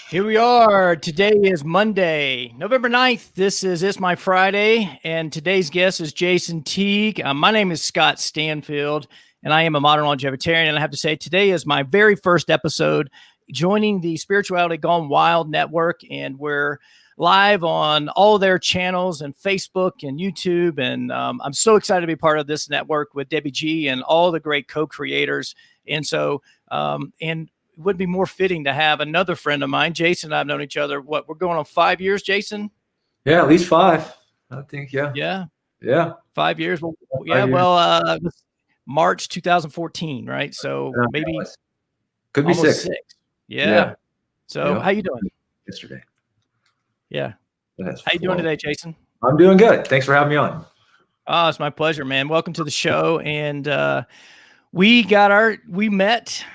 Here we are. Today is Monday, November 9th. This is It's My Friday, and today's guest is Jason Teague. My name is Scott Stanfield, and I am a modern longevitarian. And I have to say, today is my very first episode joining the Spirituality Gone Wild network, and we're live on all their channels and Facebook and YouTube. And I'm so excited to be part of this network with Debbie G and all the great co-creators. And so, it would be more fitting to have another friend of mine. Jason and I have known each other. We're going on 5 years, Jason? Yeah, at least 5. I think, yeah. Yeah. 5 years. Well, yeah, well, March 2014, right? So maybe could be 6. Yeah. So how you doing? Yesterday. Yeah. How you doing today, Jason? I'm doing good. Thanks for having me on. Oh, it's my pleasure, man. Welcome to the show. And we met,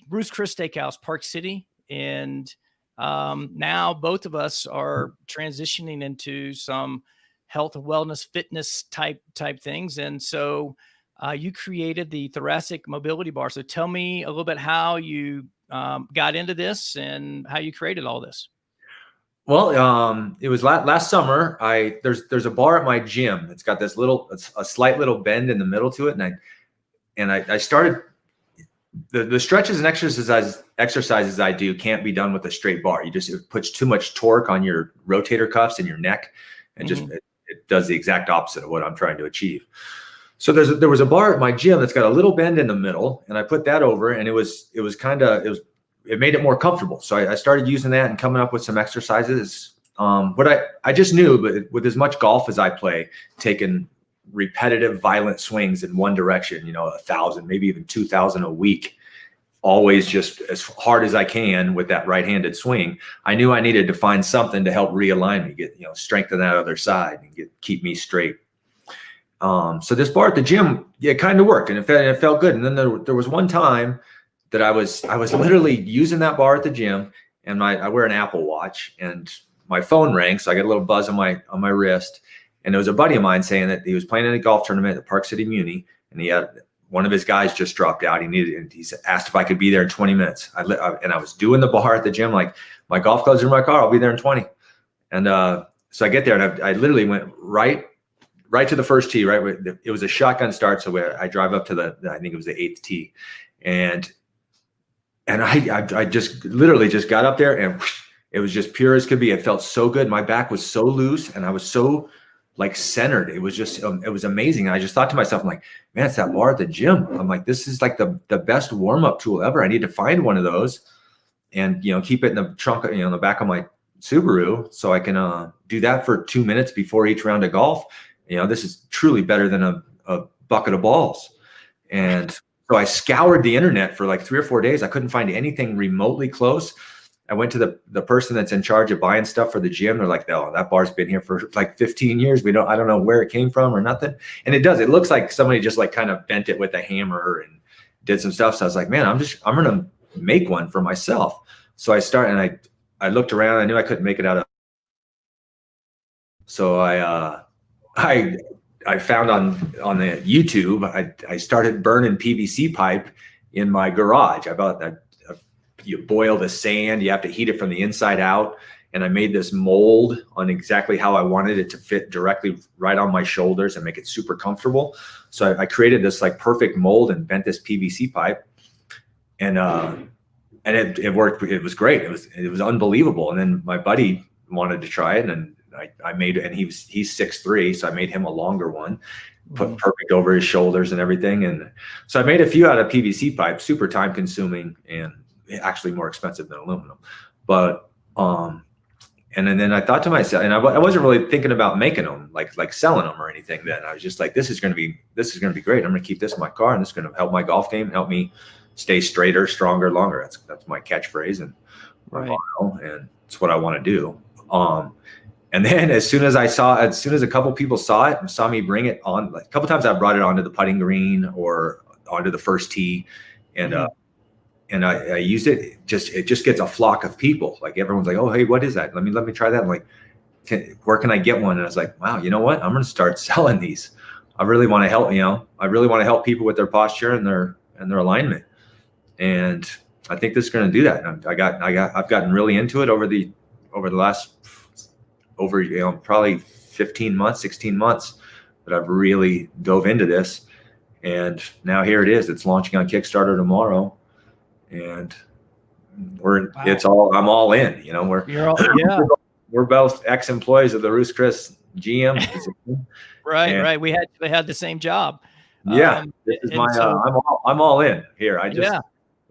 Ruth's Chris Steakhouse, Park City. And now both of us are transitioning into some health and wellness, fitness type things. And so you created the Thoracic Mobility Bar. So tell me a little bit how you got into this and how you created all this. Well, it was last summer. There's a bar at my gym. It's got this a slight little bend in the middle to it. And I started the stretches and exercises I do can't be done with a straight bar. It puts too much torque on your rotator cuffs and your neck, and it does the exact opposite of what I'm trying to achieve. So there was a bar at my gym that's got a little bend in the middle, and I put that over, and it made it more comfortable. So I started using that and coming up with some exercises. But I just knew, but with as much golf as I play, taking repetitive, violent swings in one direction, 1,000, maybe even 2,000 a week, always just as hard as I can with that right-handed swing. I knew I needed to find something to help realign me, get, strengthen that other side and keep me straight. So this bar at the gym, it kind of worked, and it felt good. And then there was one time that I was literally using that bar at the gym, and I wear an Apple Watch, and my phone rang, so I got a little buzz on my wrist. And it was a buddy of mine saying that he was playing in a golf tournament at Park City Muni, and he had one of his guys just dropped out. He asked if I could be there in 20 minutes. And I was doing the bar at the gym, like, my golf clubs are in my car. I'll be there in 20. And so I get there, and I literally went right to the first tee. Right, it was a shotgun start, so I drive up to I think it was the 8th tee, and I just literally just got up there, and it was just pure as could be. It felt so good. My back was so loose, and I was so centered. It was just, it was amazing. I just thought to myself, I'm like, man, it's that bar at the gym. I'm like, this is like the best warm-up tool ever. I need to find one of those and, keep it in the trunk, in the back of my Subaru, so I can do that for 2 minutes before each round of golf. This is truly better than a bucket of balls. And so I scoured the internet for like 3 or 4 days. I couldn't find anything remotely close. I went to the person that's in charge of buying stuff for the gym. They're like, no, that bar's been here for like 15 years. I don't know where it came from or nothing. And it looks like somebody just like kind of bent it with a hammer and did some stuff. So I was like, man, I'm going to make one for myself. So I started, and I looked around. I knew I couldn't make it out of. So I found on the YouTube, I started burning PVC pipe in my garage. I bought that. You boil the sand, you have to heat it from the inside out. And I made this mold on exactly how I wanted it to fit directly right on my shoulders and make it super comfortable. So I created this like perfect mold and bent this PVC pipe, and it worked. It was great. It was unbelievable. And then my buddy wanted to try it, and I made it, and he's 6'3", so I made him a longer one, put perfect over his shoulders and everything. And so I made a few out of PVC pipe, super time consuming and actually more expensive than aluminum. But and then I thought to myself, and I wasn't really thinking about making them, like selling them or anything then. I was just like, this is going to be great. I'm going to keep this in my car, and this is going to help my golf game, help me stay straighter, stronger, longer. That's my catchphrase and my motto, and it's what I want to do. And then as soon as a couple people saw it and saw me bring it on, like a couple times I brought it onto the putting green or onto the first tee, and I used it. It just gets a flock of people. Like, everyone's like, oh, hey, what is that? Let me try that. I'm like, where can I get one? And I was like, wow, you know what? I'm going to start selling these. I really want to help, I really want to help people with their posture and their alignment. And I think this is going to do that. I've gotten really into it over the last probably 15 months, 16 months that I've really dove into this. And now here it is. It's launching on Kickstarter tomorrow, and I'm all in. We're both ex-employees of the Ruth Chris GM position. Right. We had the same job. Yeah, this is I'm all in here.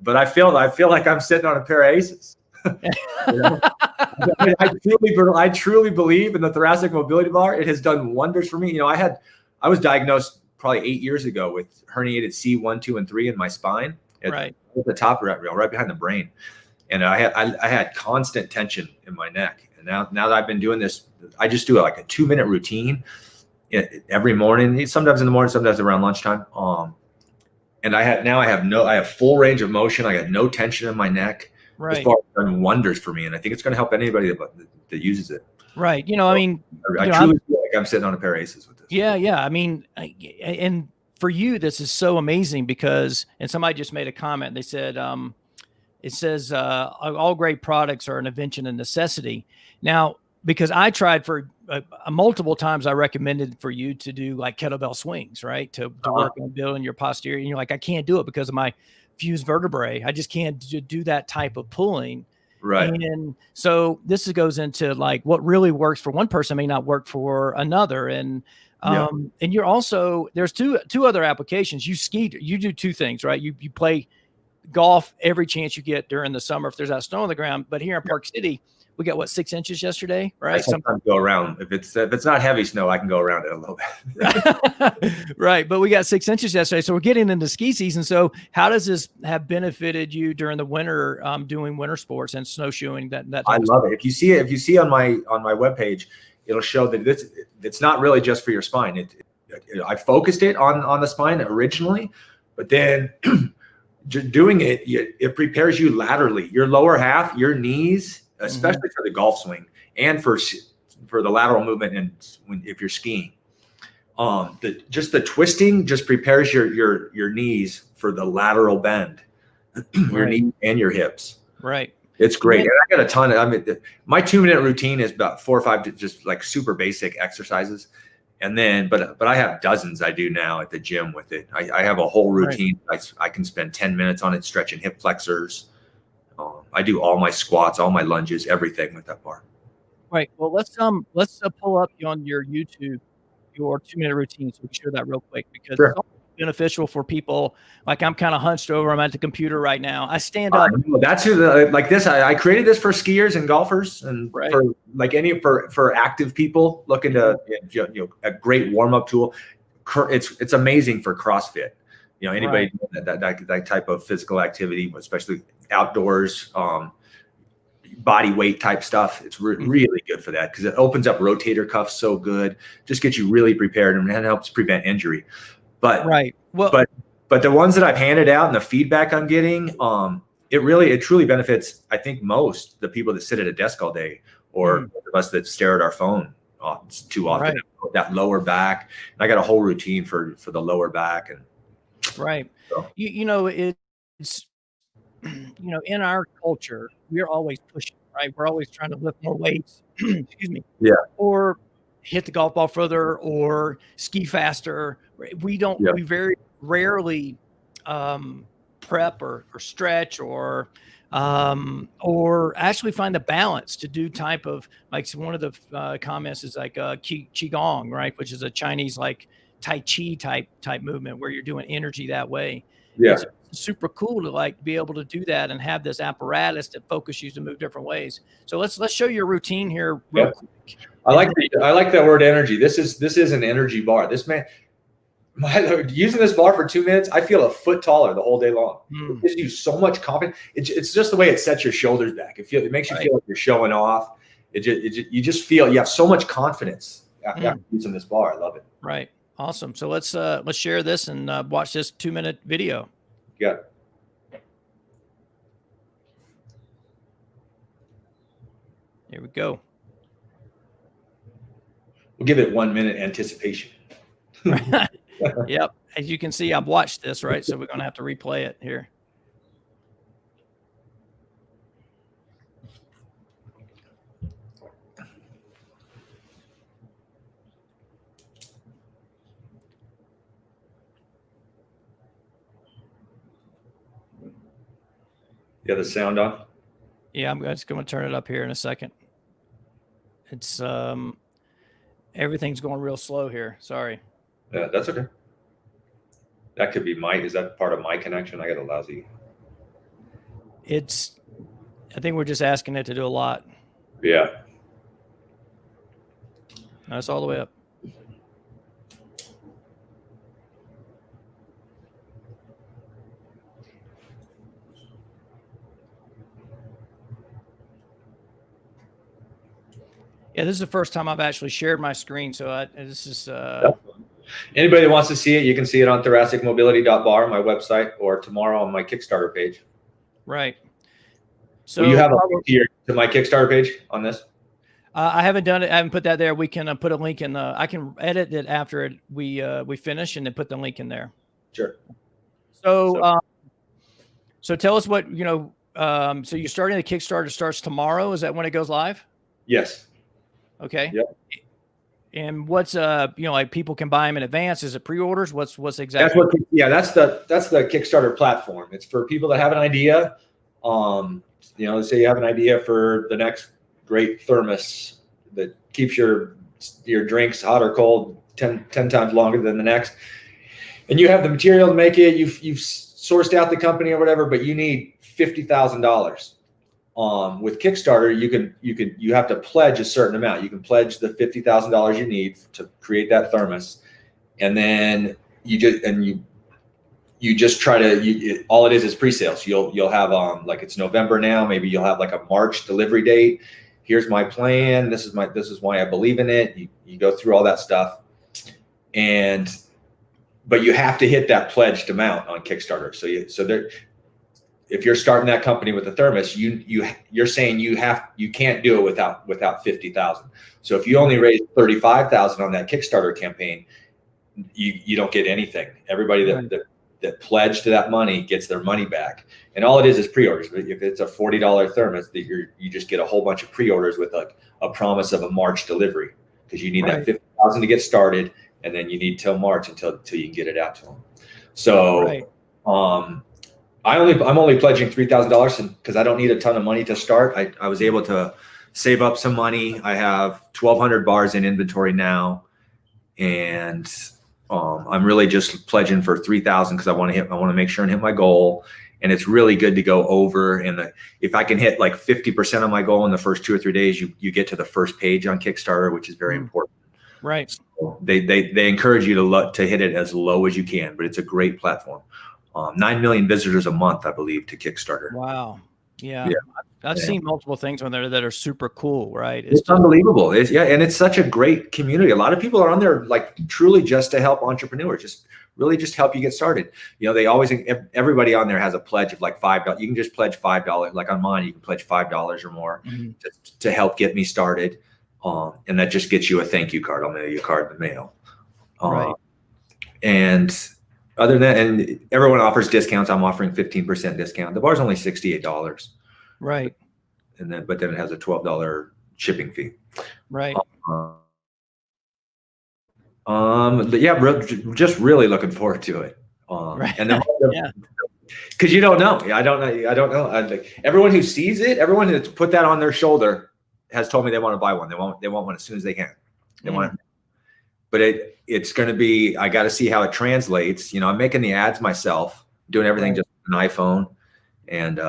But I feel like I'm sitting on a pair of aces. I truly believe in the thoracic mobility bar. It has done wonders for me. I was diagnosed probably 8 years ago with herniated C1, 2, and 3 in my spine, at the top right behind the brain, and I had constant tension in my neck. And now that I've been doing this, I just do like a 2-minute routine every morning. Sometimes in the morning, sometimes around lunchtime. And I have full range of motion. I got no tension in my neck. This bar has done wonders for me, and I think it's going to help anybody that uses it. Right. I truly feel like I'm sitting on a pair of aces with this. Yeah. I mean, and for you, this is so amazing because, and somebody just made a comment. They said, it says, all great products are an invention and necessity. Now, because I tried for multiple times, I recommended for you to do like kettlebell swings, right? To work on building your posterior. And you're like, I can't do it because of my fused vertebrae. I just can't do that type of pulling. Right. And so this goes into like what really works for one person may not work for another. And and you're also, there's two other applications. You do two things, right? You play golf every chance you get during the summer if there's that snow on the ground. But here in Park City, we got 6 inches yesterday, right? I sometimes go around. If it's not heavy snow, I can go around it a little bit. Right. But we got 6 inches yesterday. So we're getting into ski season. So how does this have benefited you during the winter, doing winter sports and snowshoeing? I love it. If you see on my webpage, it'll show that it's not really just for your spine. I focused it on the spine originally, but then doing it prepares you laterally, your lower half, your knees, especially for the golf swing and for the lateral movement. And if you're skiing, the twisting just prepares your knees for the lateral bend, your knees and your hips. Right. It's great. And I got a ton of, my 2-minute routine is about 4 or 5 just like super basic exercises. And then, but I have dozens I do now at the gym with it. I have a whole routine. Right. I can spend 10 minutes on it, stretching hip flexors. I do all my squats, all my lunges, everything with that bar. Right. Well, let's pull up on your YouTube your 2-minute routine so we can show that real quick because it's beneficial for people. Like I'm kind of hunched over. I'm at the computer right now. I stand up. That's like this. I created this for skiers and golfers and for active people looking to a great warm up tool. It's amazing for CrossFit. Anybody that type of physical activity, especially outdoors, body weight type stuff. It's really good for that because it opens up rotator cuffs so good. Just gets you really prepared and it helps prevent injury. But but the ones that I've handed out and the feedback I'm getting, it truly benefits, I think, most the people that sit at a desk all day or those of us that stare at our phone too often. Right. That lower back. And I got a whole routine for the lower back. And right. So. It's in our culture, we're always pushing, right? We're always trying to lift more weights, excuse me. Yeah. Or hit the golf ball further or ski faster. We very rarely prep or stretch or actually find the balance to do type of, like one of the comments is like Qigong, right? Which is a Chinese like Tai Chi type movement where you're doing energy that way. Yeah. It's super cool to like be able to do that and have this apparatus that focuses you to move different ways. So let's show your routine here real quick. I like that word energy. This is an energy bar. This man, using this bar for 2 minutes, I feel a foot taller the whole day long. It gives you so much confidence. It's just the way it sets your shoulders back. It makes you feel like you're showing off. You just feel you have so much confidence after using this bar. I love it. Right. Awesome. So let's share this and watch this 2-minute video. Yeah. Here we go. We'll give it 1 minute anticipation. Yep. As you can see, I've watched this, right? So we're going to have to replay it here. You have the sound on? Yeah, I'm just going to turn it up here in a second. It's everything's going real slow here. Sorry. Yeah, that's okay. That could be is that part of my connection? I got a lousy. I think we're just asking it to do a lot. Yeah. That's all the way up. Yeah, this is the first time I've actually shared my screen. So this is. Anybody that wants to see it, you can see it on thoracicmobility.bar, my website, or tomorrow on my Kickstarter page. Right. So will you have a link to my Kickstarter page on this? I haven't done it. I haven't put that there. We can put a link in the. I can edit it after we finish and then put the link in there. Sure. So tell us what so you're starting the Kickstarter starts tomorrow. Is that when it goes live? Yes. Okay. Yep. And what's like people can buy them in advance? Is it pre-orders? What's exactly? That's the Kickstarter platform. It's for people that have an idea. Say you have an idea for the next great thermos that keeps your drinks hot or cold 10 times longer than the next, and you have the material to make it. You've sourced out the company or whatever, but you need $50,000. With Kickstarter, you have to pledge a certain amount. You can pledge the $50,000 you need to create that thermos, and then you just try to. All it is pre-sales. You'll have like it's November now. Maybe you'll have like a March delivery date. Here's my plan. This is why I believe in it. You go through all that stuff, but you have to hit that pledged amount on Kickstarter. If you're starting that company with a thermos, you're saying you can't do it without 50,000. So if you only raise 35,000 on that Kickstarter campaign, you don't get anything. Everybody that pledged to that money gets their money back. And all it is pre-orders. But if it's a $40 thermos, that you just get a whole bunch of pre-orders with a promise of a March delivery, because you need that 50,000 to get started, and then you need till March until you can get it out to them. So I'm only pledging $3,000 because I don't need a ton of money to start. I was able to save up some money. I have 1,200 bars in inventory now, and I'm really just pledging for $3,000 because I want to make sure and hit my goal. And it's really good to go over. And if I can hit like 50% of my goal in the first 2 or 3 days, you get to the first page on Kickstarter, which is very important. Right. So they encourage you to hit it as low as you can, but it's a great platform. 9 million visitors a month, I believe, to Kickstarter. Wow. Yeah. I've seen multiple things on there that are super cool, right? It's unbelievable. And it's such a great community. A lot of people are on there like truly just to help entrepreneurs, just help you get started. Everybody on there has a pledge of like $5. You can just pledge $5. Like on mine, you can pledge $5 or more to help get me started. And that just gets you a thank you card. I'll mail you a card in the mail. Right. And other than that, and everyone offers discounts. I'm offering 15% discount. The bar's only $68. Right. But then it has a $12 shipping fee. Right. Just really looking forward to it. Right. And then, because you don't know. I don't know. Everyone who sees it, everyone that's put that on their shoulder has told me they want to buy one. They want one as soon as they can. They want it. But it's going to be, I got to see how it translates. I'm making the ads myself, doing everything just with an iPhone, and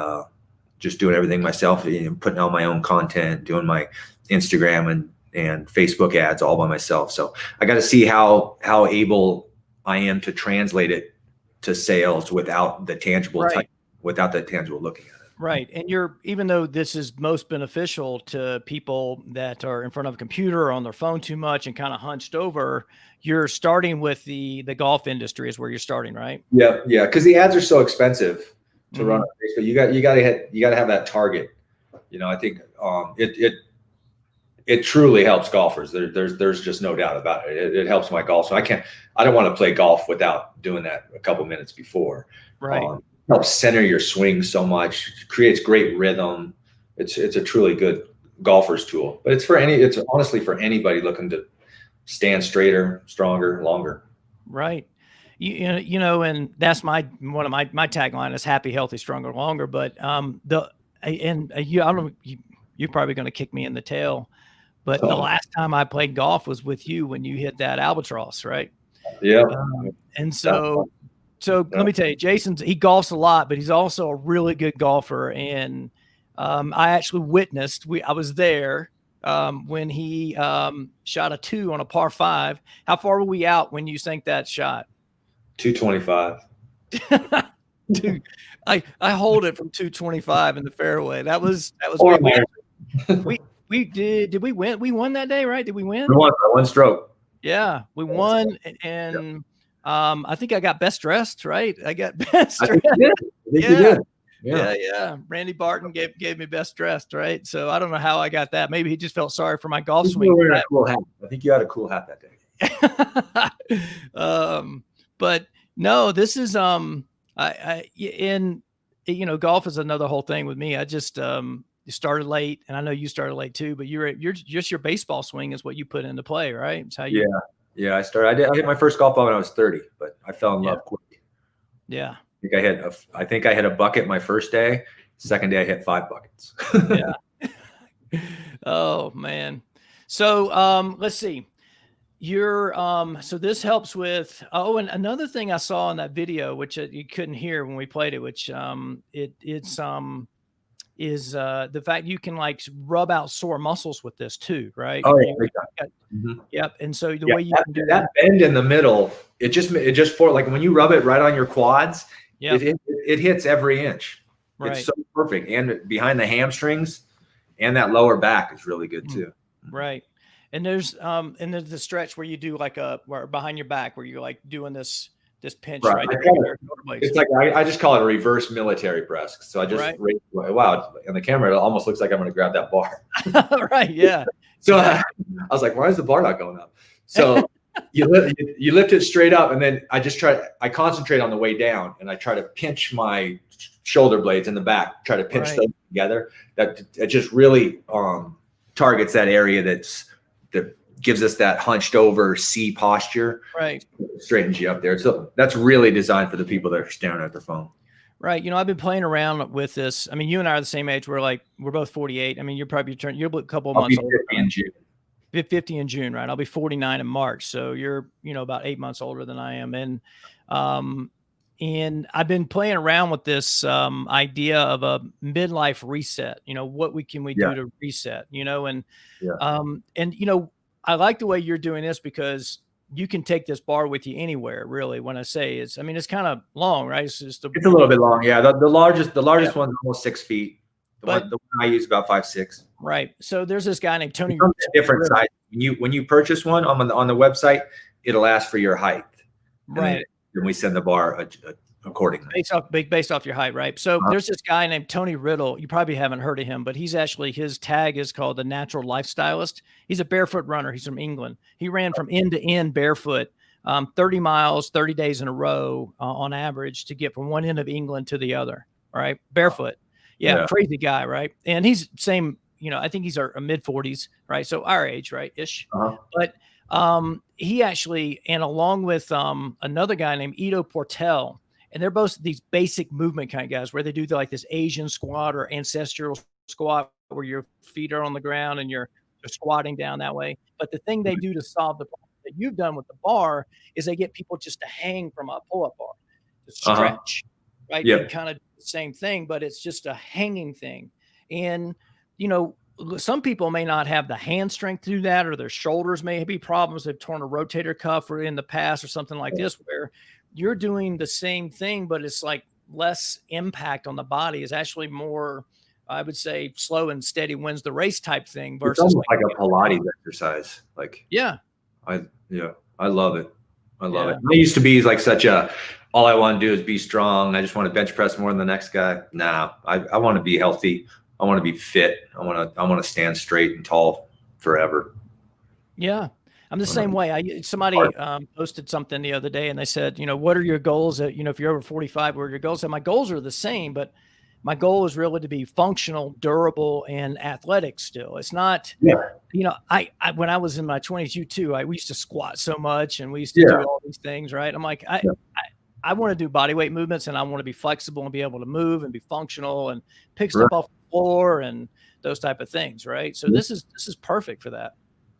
just doing everything myself, putting out my own content, doing my Instagram and Facebook ads all by myself. So I got to see how able I am to translate it to sales without the tangible without the tangible looking at it. Right. And even though this is most beneficial to people that are in front of a computer or on their phone too much and kind of hunched over, you're starting with the golf industry is where you're starting, right? Yeah. Yeah. Because the ads are so expensive to run on Facebook. You got to have that target. I think It truly helps golfers. There's just no doubt about it. It helps my golf. So I don't want to play golf without doing that a couple minutes before. Right. Helps center your swing so much, creates great rhythm. It's a truly good golfer's tool, but it's honestly for anybody looking to stand straighter, stronger, longer. Right. You know, and that's one of my tagline is happy, healthy, stronger, longer. But I don't know, you're probably going to kick me in the tail, but the last time I played golf was with you when you hit that albatross, right? Yeah. And so let me tell you, he golfs a lot, but he's also a really good golfer. And I actually witnessed, I was there when he shot a 2 on a par 5. How far were we out when you sank that shot? 225. Dude, I hold it from 225 in the fairway. That was we did we win? We won that day, right? Did we win? We won by 1 stroke. Yeah, we won, and I think I got best dressed, right? I got best dressed. I think you did. Yeah. Randy Barton gave me best dressed, right? So I don't know how I got that. Maybe he just felt sorry for my golf swing. I think you had a cool hat that day. But no, this is golf is another whole thing with me. I just started late, and I know you started late too. But you're just your baseball swing is what you put into play, right? It's how you. Yeah. I hit my first golf ball when I was 30, but I fell in love quick. Yeah. I think I hit a bucket my first day. Second day I hit 5 buckets. Yeah. Oh man. So let's see. You're so this helps with and another thing I saw in that video, which you couldn't hear when we played it, which is the fact you can like rub out sore muscles with this too, right? Oh yeah. Yep. And so the way you can do that bend in the middle, it just for like when you rub it right on your quads, it hits every inch. Right. It's so perfect. And behind the hamstrings and that lower back is really good too. Right. And there's the stretch where you do like where behind your back where you're like doing this pinch right there. It's like I just call it a reverse military press. So I just wow, on the camera it almost looks like I'm going to grab that bar. Right. Yeah. So I was like, why is the bar not going up? So you lift it straight up, and then I concentrate on the way down, and I try to pinch my shoulder blades in the back, try to pinch those together. It just really targets that area that gives us that hunched over C posture. Right. Straightens you up there. So that's really designed for the people that are staring at their phone. Right. You know, I've been playing around with this. I mean, you and I are the same age. We're both 48. I mean, you're a couple of months older. 50 in June. 50 in June, right? I'll be 49 in March. So you're, about 8 months older than I am. And I've been playing around with this idea of a midlife reset. What can we do to reset, and I like the way you're doing this because you can take this bar with you anywhere, really. When I say it's kind of long, right? It's a little bit long. Yeah. The largest one's almost 6 feet. The one I use about 5'6". Right. So there's this guy named Tony. Different size. When you purchase one on the website, it'll ask for your height. Right. And we send the bar accordingly. Based off your height, right? So there's this guy named Tony Riddle. You probably haven't heard of him, but he's actually, his tag is called the Natural Lifestylist. He's a barefoot runner. He's from England. He ran from end to end barefoot, 30 miles, 30 days in a row on average to get from one end of England to the other. All right. Barefoot. Yeah. Crazy guy. Right. And he's same, I think he's our mid 40s, right? So our age, right? Ish. But he actually, and along with another guy named Ido Portal, and they're both these basic movement kind of guys where they do like this Asian squat or ancestral squat where your feet are on the ground and you're squatting down that way. But the thing they do to solve the problem that you've done with the bar is they get people just to hang from a pull-up bar, to stretch, right? Yeah. And kind of the same thing, but it's just a hanging thing. And, some people may not have the hand strength to do that, or their shoulders may be problems. They've torn a rotator cuff or in the past or something like this, where you're doing the same thing, but it's like less impact on the body. Is actually more, I would say, slow and steady wins the race type thing versus like a Pilates exercise. I love it. I love it. I used to be like all I want to do is be strong. I just want to bench press more than the next guy. Nah, I want to be healthy. I want to be fit. I want to stand straight and tall. forever. Yeah. I'm the same way. Somebody posted something the other day and they said, what are your goals? If you're over 45, what are your goals? And my goals are the same, but my goal is really to be functional, durable, and athletic still. It's not, I when I was in my 20s, you too, we used to squat so much and we used to do all these things, right? I'm like, I want to do body weight movements and I want to be flexible and be able to move and be functional and pick stuff off the floor and those type of things, right? So this is perfect for that.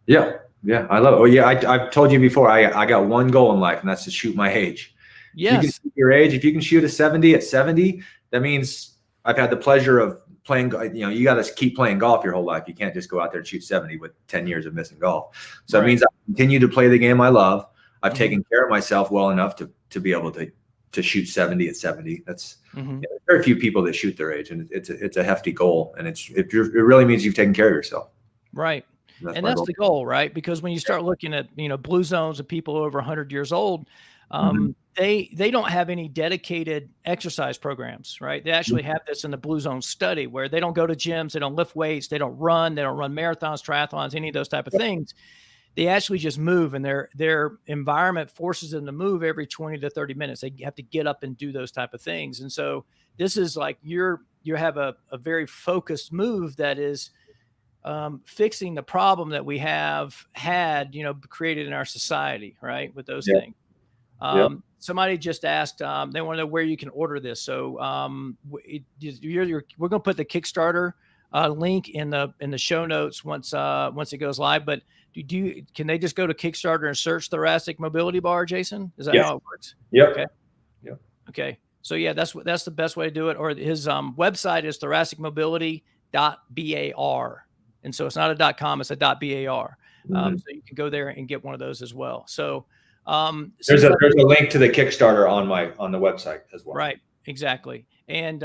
Yeah. Yeah. I love it. Oh yeah. I've told you before, I got one goal in life, and that's to shoot my age. Yes. You can shoot your age. If you can shoot a 70 at 70, that means I've had the pleasure of playing, you got to keep playing golf your whole life. You can't just go out there and shoot 70 with 10 years of missing golf. So it means I continue to play the game I love. I've taken care of myself well enough to be able to shoot 70 at 70. That's very few people that shoot their age, and it's a hefty goal. And it really means you've taken care of yourself. Right. That's the goal, right? Because when you start looking at, blue zones of people over 100 years old, they don't have any dedicated exercise programs, right? They actually have this in the blue zone study where they don't go to gyms, they don't lift weights, they don't run marathons, triathlons, any of those type of things. They actually just move, and their environment forces them to move every 20 to 30 minutes. They have to get up and do those type of things. And so this is like you have a very focused move that is fixing the problem that we have had, created in our society, right? With those things. Somebody just asked, they want to know where you can order this. So we're going to put the Kickstarter link in the show notes once it goes live. But can they just go to Kickstarter and search Thoracic Mobility Bar, Jason? Is that how it works? Yep. Okay. Yep. Okay. So yeah, that's the best way to do it. Or his website is thoracicmobility.bar. And so it's not a .com, it's a .bar. So you can go there and get one of those as well. So there's a link to the Kickstarter on the website as well. Right, exactly. And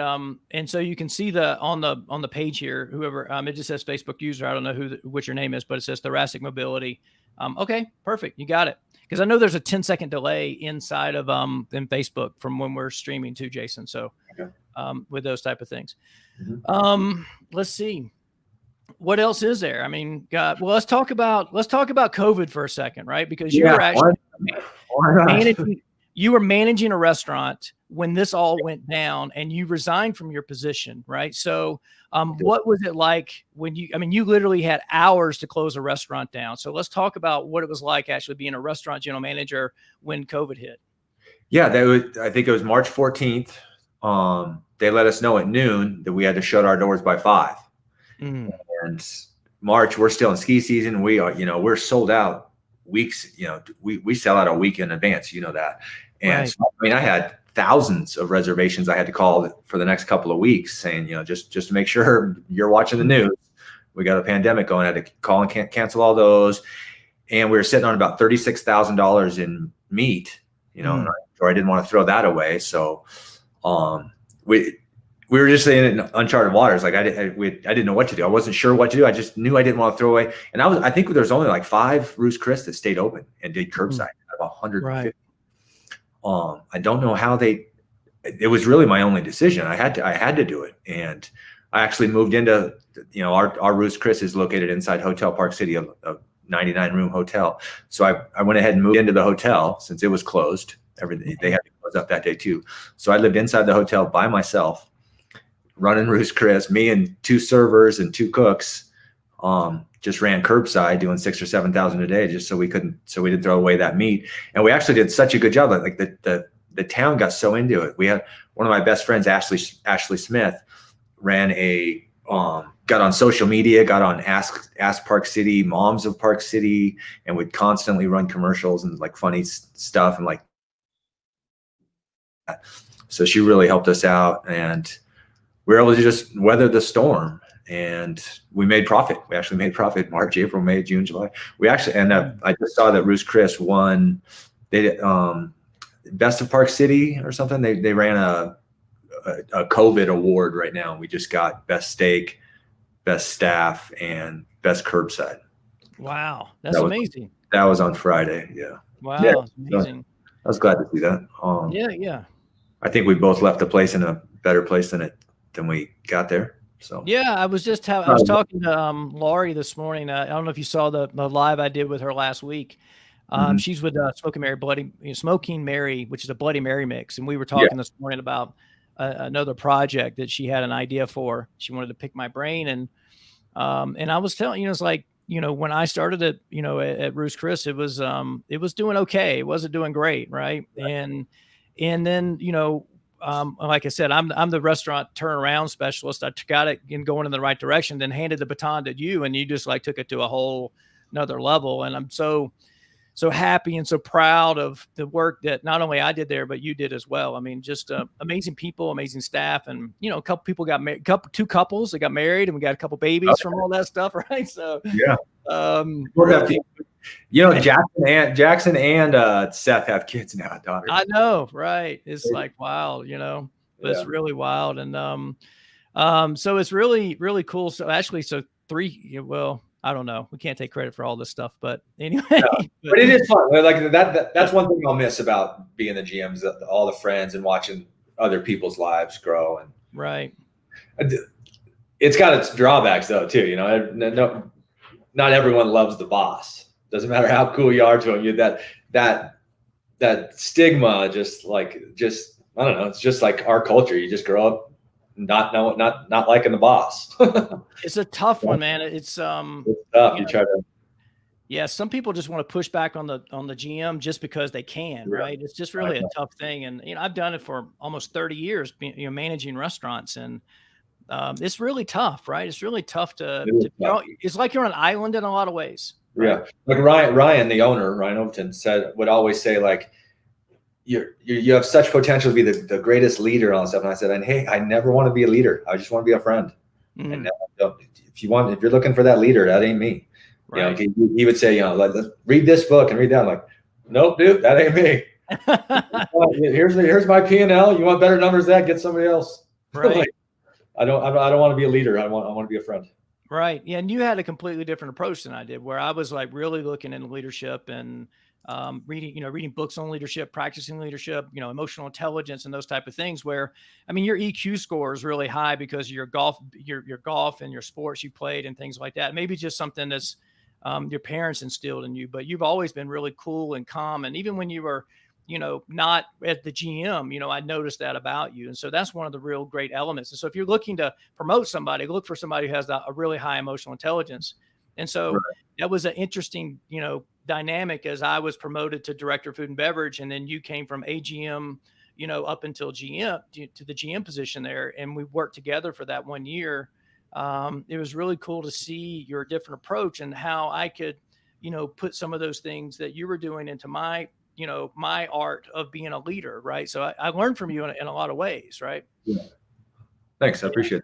so you can see on the page here, whoever it just says Facebook user. I don't know what your name is, but it says Thoracic Mobility. Okay, perfect. You got it. Because I know there's a 10-second delay inside of in Facebook from when we're streaming too, Jason. So with those type of things. Let's see. What else is there? I mean, well, let's talk about COVID for a second, right? Because you were actually managing a restaurant when this all went down, and you resigned from your position, right? So, what was it like when you literally had hours to close a restaurant down. So let's talk about what it was like actually being a restaurant general manager when COVID hit. Yeah, I think it was March 14th. They let us know at noon that we had to shut our doors by 5. And March, we're still in ski season. We are, we're sold out weeks. We sell out a week in advance. That. And so, I had thousands of reservations I had to call for the next couple of weeks, saying, just to make sure you're watching the news. We got a pandemic going. I had to call and cancel all those. And we were sitting on about $36,000 in meat. And I didn't want to throw that away. So, we were just in uncharted waters. Like I didn't know what to do. I wasn't sure what to do. I just knew I didn't want to throw away. And I think there's only like 5 Ruth's Chris that stayed open and did curbside out of 150. I don't know how it was really my only decision. I had to do it. And I actually moved into, our Ruth's Chris is located inside Hotel Park City, a 99-room hotel. So I went ahead and moved into the hotel since it was closed. They had to close up that day too. So I lived inside the hotel by myself, running Ruth's Chris. Me and 2 servers and 2 cooks just ran curbside, doing 6,000 or 7,000 a day, just so we didn't throw away that meat. And we actually did such a good job. Like the town got so into it. We had one of my best friends, Ashley Smith, ran got on social media, got on Ask Park City, Moms of Park City, and would constantly run commercials and like funny stuff and like that. So she really helped us out, and we were able to just weather the storm, and we made profit. We actually made profit March, April, May, June, July. We actually, and I just saw that Ruth's Chris won. They did Best of Park City or something. They ran a COVID award right now. We just got best steak, best staff, and best curbside. Wow, that's amazing. That was on Friday. Yeah. Wow, yeah, amazing. I was glad to see that. Yeah. I think we both left the place in a better place than we got there. So yeah, I was talking to Laurie this morning. I don't know if you saw the live I did with her last week. She's with Smoking Mary, which is a Bloody Mary mix, and we were talking this morning about another project that she had an idea for. She wanted to pick my brain, and I was telling it's like when I started at Ruth's Chris, it was doing okay. It wasn't doing great, right? And then like I said, I'm the restaurant turnaround specialist. I got it going in the right direction, then handed the baton to you, and you just like took it to a whole another level. And I'm so happy and so proud of the work that not only I did there, but you did as well. I mean, just amazing people, amazing staff, and a couple people got married, two couples that got married, and we got a couple babies from all that stuff, right? So Jackson and Seth have kids now, daughters. I know, right? It's like wild, but it's really wild, and so it's really, really cool. So actually, well, I don't know. We can't take credit for all this stuff, but anyway. But it is fun. Like that's one thing I'll miss about being the GMs, all the friends and watching other people's lives grow. And right. It's got its drawbacks though too. No, not everyone loves the boss. Doesn't matter how cool you are to them. That stigma, just I don't know. It's just like our culture. You just grow up not liking the boss. It's a tough one, man. It's tough. You try to. Yeah, some people just want to push back on the GM just because they can, right? It's just really a tough thing, and I've done it for almost 30 years, managing restaurants, and it's really tough, right? It's really tough it's like you're on an island in a lot of ways. Right? Yeah, like Ryan, the owner, Ryan Overton would always say like, you have such potential to be the greatest leader and all that stuff. And I said, hey, I never want to be a leader. I just want to be a friend. And if you're looking for that leader, that ain't me. Right. He would say, let's read this book and read that. I'm like, nope, dude, that ain't me. Here's my P&L. You want better numbers than that? Get somebody else. Right. Like, I don't want to be a leader. I want to be a friend. Right. Yeah. And you had a completely different approach than I did, where I was like really looking into leadership and reading books on leadership, practicing leadership, emotional intelligence and those type of things, where, I mean, your EQ score is really high because of your golf and your sports you played and things like that. Maybe just something that's your parents instilled in you, but you've always been really cool and calm. And even when you were, not at the GM, I noticed that about you. And so that's one of the real great elements. And so if you're looking to promote somebody, look for somebody who has a really high emotional intelligence. And so that was an interesting, dynamic as I was promoted to director of food and beverage. And then you came from AGM, up until GM to the GM position there. And we worked together for that 1 year. It was really cool to see your different approach and how I could, put some of those things that you were doing into my art of being a leader. Right. So I learned from you in a lot of ways. Right. Yeah. Thanks. I appreciate it.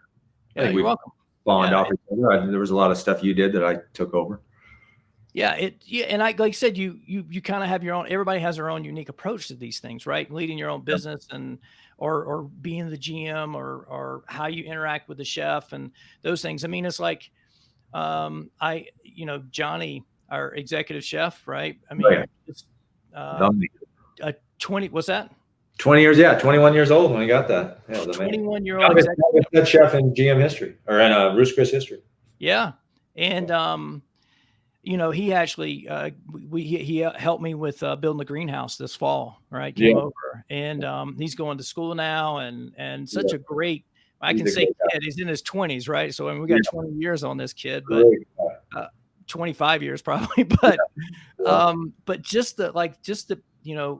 Yeah, you're welcome. Bond off each other. There was a lot of stuff you did that I took over. Yeah. And I, like I said, you kind of have your own, everybody has their own unique approach to these things, right? Leading your own business or being the GM or how you interact with the chef and those things. I mean, it's like, Johnny, our executive chef, right? I mean, it's 20, what's that? 20 years. Yeah. 21 years old when I got that. Yeah, 21-year-old executive chef in GM history or in Ruth's Chris history. Yeah. And, he actually, he helped me with building the greenhouse this fall, right? Came over and he's going to school now and such a great, I can say kid, he's in his 20s, right? So I mean, we got 20 years on this kid, but 25 years probably, but just the,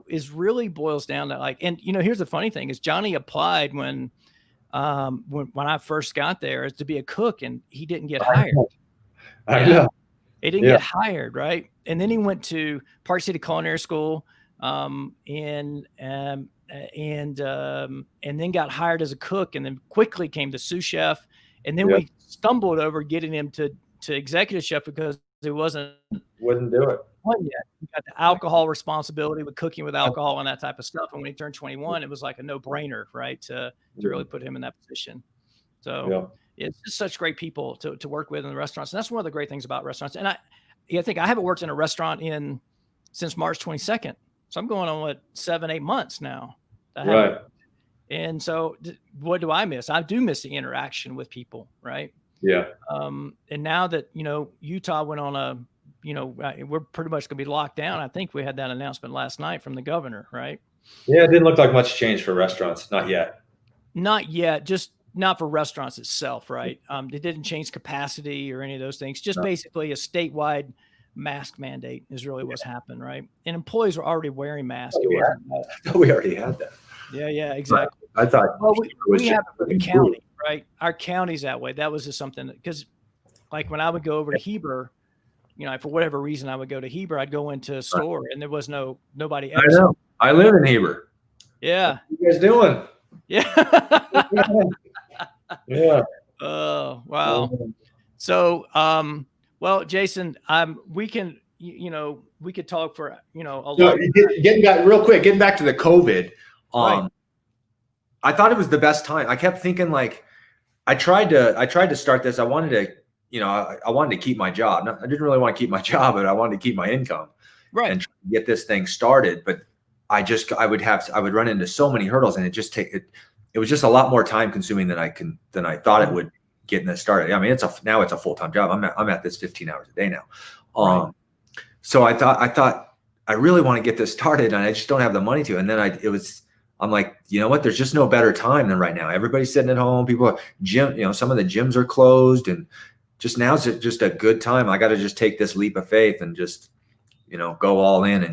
is really boils down to like, and here's the funny thing is Johnny applied when I first got there is to be a cook and he didn't get hired. I know. He didn't get hired, right? And then he went to Park City Culinary School, and then got hired as a cook, and then quickly came to sous chef, and then we stumbled over getting him to executive chef because he wouldn't do it. Yet. He got the alcohol responsibility with cooking with alcohol and that type of stuff. And when he turned 21, it was like a no-brainer, right, to really put him in that position. So. It's just such great people to work with in the restaurants. And that's one of the great things about restaurants. And I think I haven't worked in a restaurant since March 22nd. So I'm going on 7-8 months now. Right. And so what do I miss? I do miss the interaction with people, right? Yeah. And now that, Utah went on a, we're pretty much going to be locked down. I think we had that announcement last night from the governor, right? Yeah, it didn't look like much change for restaurants. Not yet. Not yet, just not for restaurants itself, right? They didn't change capacity or any of those things. Just basically a statewide mask mandate is really what's happened, right? And employees were already wearing masks. We already had that. Yeah, exactly. I thought we have it for the county, right? Our county's that way. That was just something because, like, when I would go over to Heber, for whatever reason, I would go to Heber. I'd go into a store and there was nobody else. I know. I live in Heber. Yeah. What are you guys doing? Yeah. Yeah. Oh, wow. So, well, Jason, we can, we could talk for, a lot. Getting back real quick, getting back to the COVID. Right. I thought it was the best time. I kept thinking, like, I tried to start this. I wanted to, I wanted to keep my job. I didn't really want to keep my job, but I wanted to keep my income, right, and get this thing started. But I would run into so many hurdles, and it was just a lot more time consuming than I thought it would getting this started. I mean, now it's a full-time job. I'm at this 15 hours a day now. Right. So I thought I really want to get this started, and I just don't have the money to. And then I'm like, you know what? There's just no better time than right now. Everybody's sitting at home. People, some of the gyms are closed, and just now's just a good time. I got to just take this leap of faith and just, go all in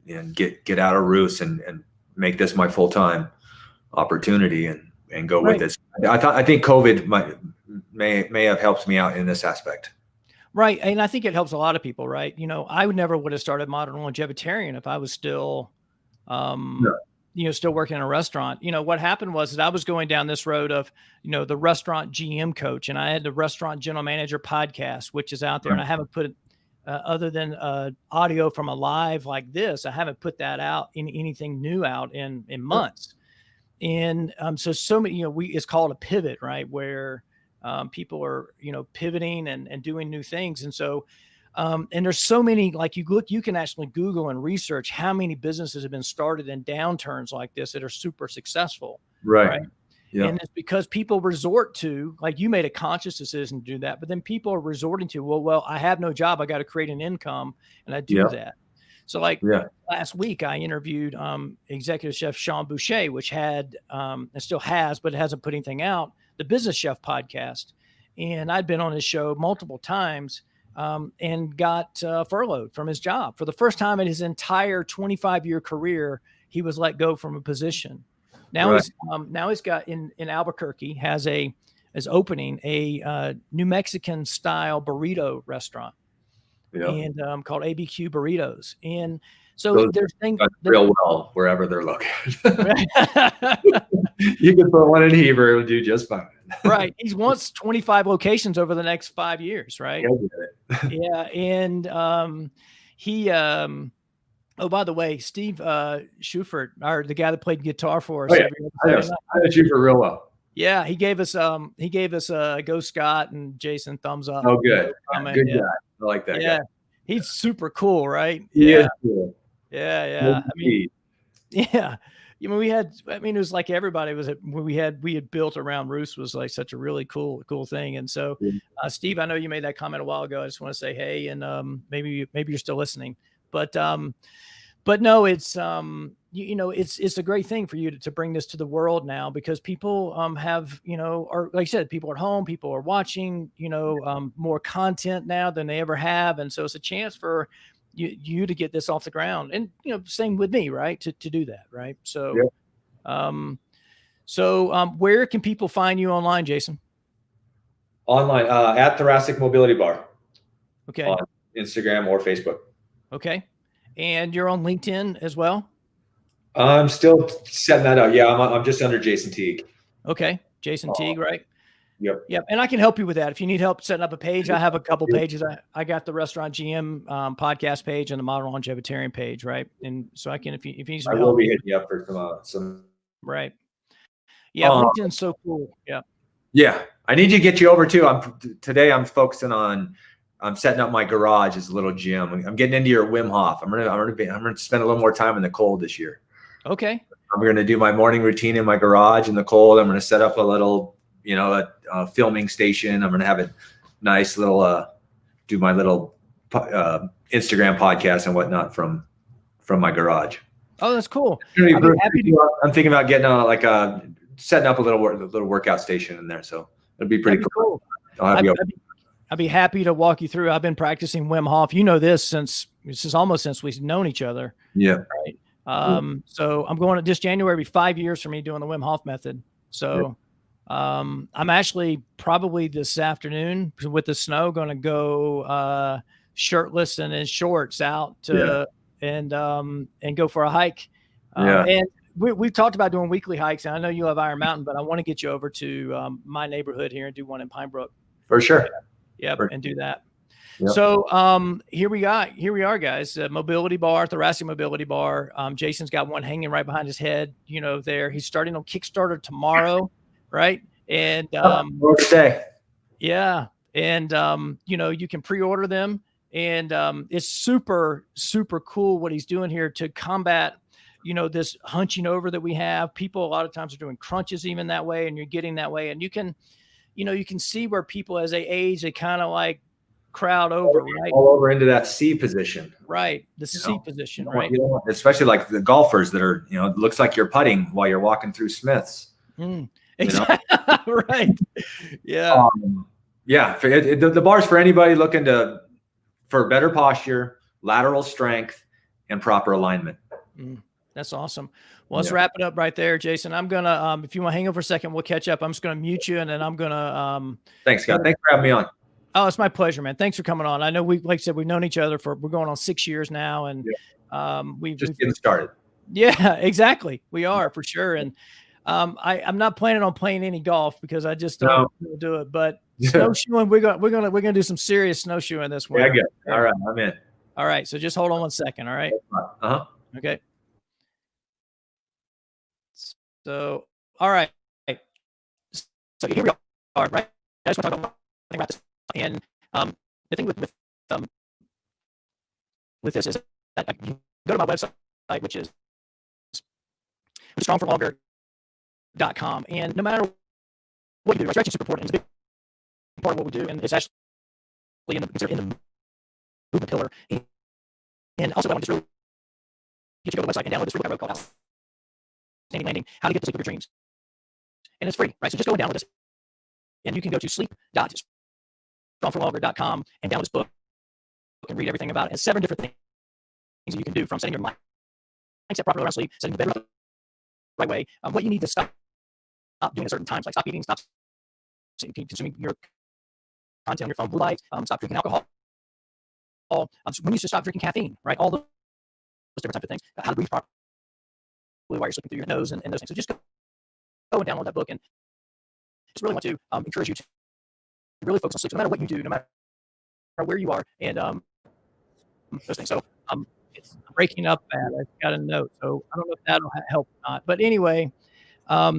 and get out of Ruth and make this my full-time opportunity and go with this. I think COVID may have helped me out in this aspect. Right. And I think it helps a lot of people, right? I never would have started Modern Longevitarian if I was still, still working in a restaurant. What happened was that I was going down this road of, the restaurant GM coach, and I had the restaurant general manager podcast, which is out there. And I haven't put it, other than audio from a live like this, I haven't put that out in anything new out in months. And so many, it's called a pivot, right? Where people are, pivoting and doing new things. And so, and there's so many, like you can actually Google and research how many businesses have been started in downturns like this that are super successful. Right. Yeah. And it's because people resort to, like, you made a conscious decision to do that, but then people are resorting to, well, I have no job. I got to create an income. And I do that. So last week I interviewed executive chef Sean Boucher, which had, and still has, but it hasn't put anything out, the Business Chef podcast. And I'd been on his show multiple times and got furloughed from his job. For the first time in his entire 25-year career, he was let go from a position. Now he's got in Albuquerque is opening a New Mexican style burrito restaurant. Yeah. And called ABQ Burritos. And so there's things real well wherever they're located. You can put one in Heber, it would do just fine. Right. He wants 25 locations over the next 5 years, right? Yeah. And he oh, by the way, Steve Schufert, the guy that played guitar for us. I know Schufert real well. Yeah, he gave us go Scott and Jason thumbs up. Oh, good. Good guy. I like that guy. He's super cool, right? He is cool. Yeah. It was like everybody we had built around Ruth was like such a really cool thing. And so, Steve, I know you made that comment a while ago. I just want to say, hey, and maybe you're still listening, but no, it's it's a great thing for you to bring this to the world now, because people have, or like I said, people are at home, people are watching, more content now than they ever have. And so it's a chance for you to get this off the ground, and, same with me, right. To do that. Right. So, where can people find you online, Jason? Online, at Thoracic Mobility Bar. Okay. On Instagram or Facebook. Okay. And you're on LinkedIn as well? I'm still setting that up. Yeah, I'm just under Jason Teague. Okay, Jason Teague, right? Yep. And I can help you with that. If you need help setting up a page, I have a couple pages. I got the Restaurant GM podcast page and the Modern Longevitarian page, right? And so I can, if you need some help. I will be hitting you up for some. Right. Yeah, LinkedIn's so cool. Yeah. Yeah, I need to get you over too. Today I'm focusing on. I'm setting up my garage as a little gym. I'm getting into your Wim Hof. I'm gonna spend a little more time in the cold this year. Okay. I'm going to do my morning routine in my garage in the cold. I'm going to set up a little, a filming station. I'm going to have a nice little, do my little Instagram podcast and whatnot from my garage. Oh, that's cool. I'm thinking about getting setting up a little workout station in there. So it'd be pretty cool. I'd be happy to walk you through. I've been practicing Wim Hof. You know this is almost since we've known each other. Yeah. Right. So I'm going to this January, be 5 years for me doing the Wim Hof method. So, I'm actually probably this afternoon with the snow going to go, shirtless and in shorts out to, and go for a hike. And we've talked about doing weekly hikes, and I know you have Iron Mountain, but I want to get you over to, my neighborhood here and do one in Pine Brook. For sure. And do that. Yep. So here we are, guys. Mobility bar, thoracic mobility bar. Jason's got one hanging right behind his head. There. He's starting on Kickstarter tomorrow, right? And today. Yeah, and you can pre-order them, and it's super, super cool what he's doing here to combat this hunching over that we have. People a lot of times are doing crunches even that way, and you're getting that way, and you can see where people as they age, they kind of like crowd over, right? All over into that C position. Right. The C position, right? Especially like the golfers that are, it looks like you're putting while you're walking through Smiths. Exactly. Right. Yeah. The bar's for anybody looking for better posture, lateral strength, and proper alignment. That's awesome. Well, let's wrap it up right there, Jason. I'm going to, if you want to hang over for a second, we'll catch up. I'm just going to mute you, and then I'm going to, thanks, Scott. Thanks for having me on. Oh, it's my pleasure, man. Thanks for coming on. I know like I said, we've known each other we're going on 6 years now, and we've just getting started. Yeah, exactly. We are for sure. And I'm not planning on playing any golf because I just don't do it. But snowshoeing, we're gonna do some serious snowshoeing this winter. Yeah, good. All right, I'm in. All right, so just hold on 1 second. All right. Okay. So, all right. So here we are, right? I just want to talk about this. And the thing with this is that you can go to my website, which is strongforlonger.com. And no matter what you do, stretching is super important. It's a big part of what we do, and it's actually in the movement pillar. And also, I want to just really get you to go to the website and download this free book I wrote called Outstanding Landing: How to Get to Sleep with Your Dreams. And it's free, right? So just go and download this. And you can go to sleep.strongforlonger.com and download this book and read everything about it. It's 7 different things that you can do, from setting your mindset properly around sleep, setting the bed the right way, what you need to stop doing at certain times, like stop eating, stop consuming your content on your phone, blue light, stop drinking alcohol, when you should stop drinking caffeine, right? All those different types of things, how to breathe properly while you're sleeping through your nose and those things. So just go and download that book, and just really want to encourage you to really focus on sleep, no matter what you do, no matter where you are, and those things. So it's breaking up bad. I've got a note, so I don't know if that'll help or not. But anyway,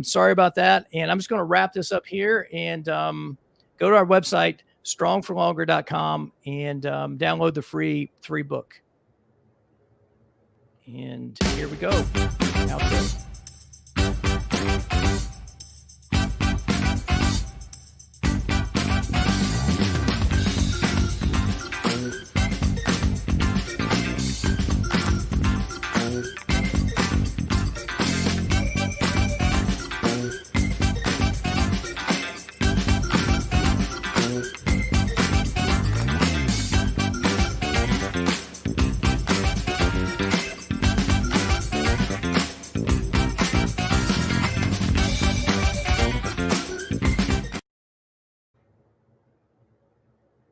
sorry about that. And I'm just going to wrap this up here and go to our website, strongforlonger.com, and download the free 3 book. And here we go. Outro.